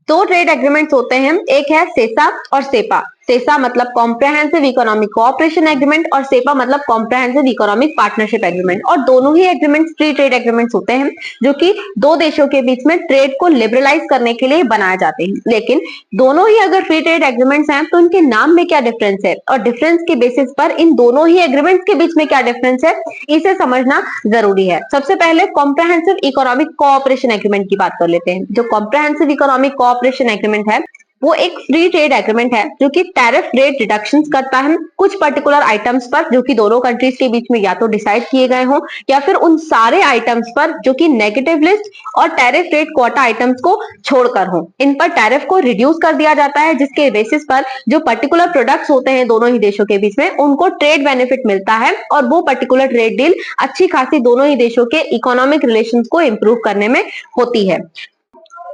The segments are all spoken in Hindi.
दो ट्रेड एग्रीमेंट्स होते हैं, एक है सेसा और सेपा। सेसा मतलब कॉम्प्रहेंसिव इकोनॉमिक कोऑपरेशन एग्रीमेंट और सेपा मतलब कॉम्प्रहेंसिव इकोनॉमिक पार्टनरशिप एग्रीमेंट। और दोनों ही एग्रीमेंट्स फ्री ट्रेड एग्रीमेंट्स होते हैं जो कि दो देशों के बीच में ट्रेड को लिबरलाइज करने के लिए बनाए जाते हैं। लेकिन दोनों ही अगर फ्री ट्रेड एग्रीमेंट्स हैं तो इनके नाम में क्या डिफरेंस है और डिफरेंस के बेसिस पर इन दोनों ही एग्रीमेंट्स के बीच में क्या डिफरेंस है, इसे समझना जरूरी है। सबसे पहले कॉम्प्रहेंसिव इकोनॉमिक कोऑपरेशन एग्रीमेंट की बात कर लेते हैं। जो कॉम्प्रहेंसिव इकोनॉमिक कोऑपरेशन एग्रीमेंट है वो एक फ्री ट्रेड एग्रीमेंट है जो कि टैरिफ रेट रिडक्शन करता है कुछ पर्टिकुलर आइटम्स पर जो कि दोनों कंट्रीज के बीच में या तो डिसाइड किए गए हों या फिर उन सारे आइटम्स पर जो कि नेगेटिव लिस्ट और टैरिफ रेट क्वाटा आइटम्स को छोड़कर हो। इन पर टैरिफ को रिड्यूस कर दिया जाता है जिसके बेसिस पर जो पर्टिकुलर प्रोडक्ट्स होते हैं दोनों ही देशों के बीच में उनको ट्रेड बेनिफिट मिलता है और वो पर्टिकुलर ट्रेड डील अच्छी खासी दोनों ही देशों के इकोनॉमिक रिलेशंस को इंप्रूव करने में होती है।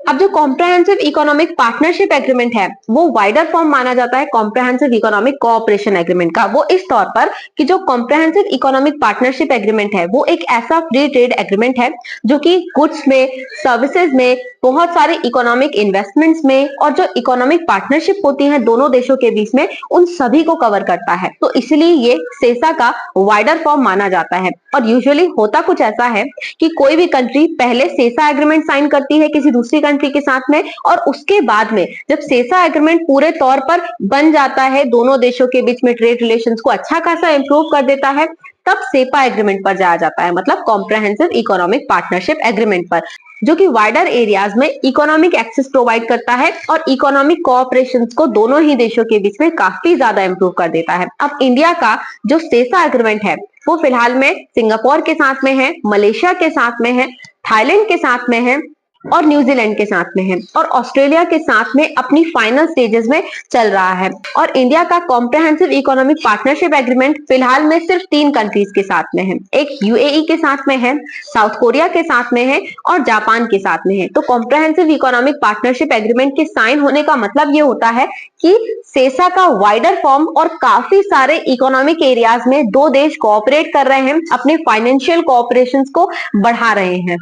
अब जो कॉम्प्रहेंसिव इकोनॉमिक पार्टनरशिप एग्रीमेंट है वो वाइडर फॉर्म माना जाता है कॉम्प्रहेंसिव इकोनॉमिक कोऑपरेशन एग्रीमेंट का। वो इस तौर पर कि जो कॉम्प्रहेंसिव इकोनॉमिक पार्टनरशिप एग्रीमेंट है वो एक ऐसा फ्री ट्रेड एग्रीमेंट है जो कि गुड्स में, सर्विसेज में, बहुत सारे इकोनॉमिक इन्वेस्टमेंट्स में और जो इकोनॉमिक पार्टनरशिप होती है दोनों देशों के बीच में उन सभी को कवर करता है। तो इसलिए ये सेसा का वाइडर फॉर्म माना जाता है। और यूजुअली होता कुछ ऐसा है कि कोई भी कंट्री पहले सेसा एग्रीमेंट साइन करती है किसी दूसरी कंट्री के साथ में और उसके बाद में जब सेसा एग्रीमेंट पूरे तौर पर बन जाता है, दोनों देशों के बीच में ट्रेड रिलेशंस को अच्छा खासा इंप्रूव कर देता है, तब सेपा एग्रीमेंट पर जाया जाता है, मतलब कॉम्प्रहेंसिव इकोनॉमिक पार्टनरशिप एग्रीमेंट पर, जो कि वाइडर एरियाज में इकोनॉमिक एक्सेस प्रोवाइड करता है और इकोनॉमिक कोऑपरेशन को दोनों ही देशों के बीच में काफी ज्यादा इंप्रूव कर देता है। अब इंडिया का जो सेसा एग्रीमेंट है वो फिलहाल में सिंगापुर के साथ में है, मलेशिया के साथ में है, थाईलैंड के साथ में है और न्यूजीलैंड के साथ में है और ऑस्ट्रेलिया के साथ में अपनी फाइनल स्टेजेस में चल रहा है। और इंडिया का कॉम्प्रहेंसिव इकोनॉमिक पार्टनरशिप एग्रीमेंट फिलहाल में सिर्फ 3 कंट्रीज के साथ में है। एक यूएई के साथ में है, साउथ कोरिया के साथ में है और जापान के साथ में है। तो कॉम्प्रहेंसिव इकोनॉमिक पार्टनरशिप एग्रीमेंट के साइन होने का मतलब ये होता है कि सेसा का वाइडर फॉर्म और काफी सारे इकोनॉमिक एरियाज में दो देश कोऑपरेट कर रहे हैं, अपने फाइनेंशियल कोऑपरेशन को बढ़ा रहे हैं।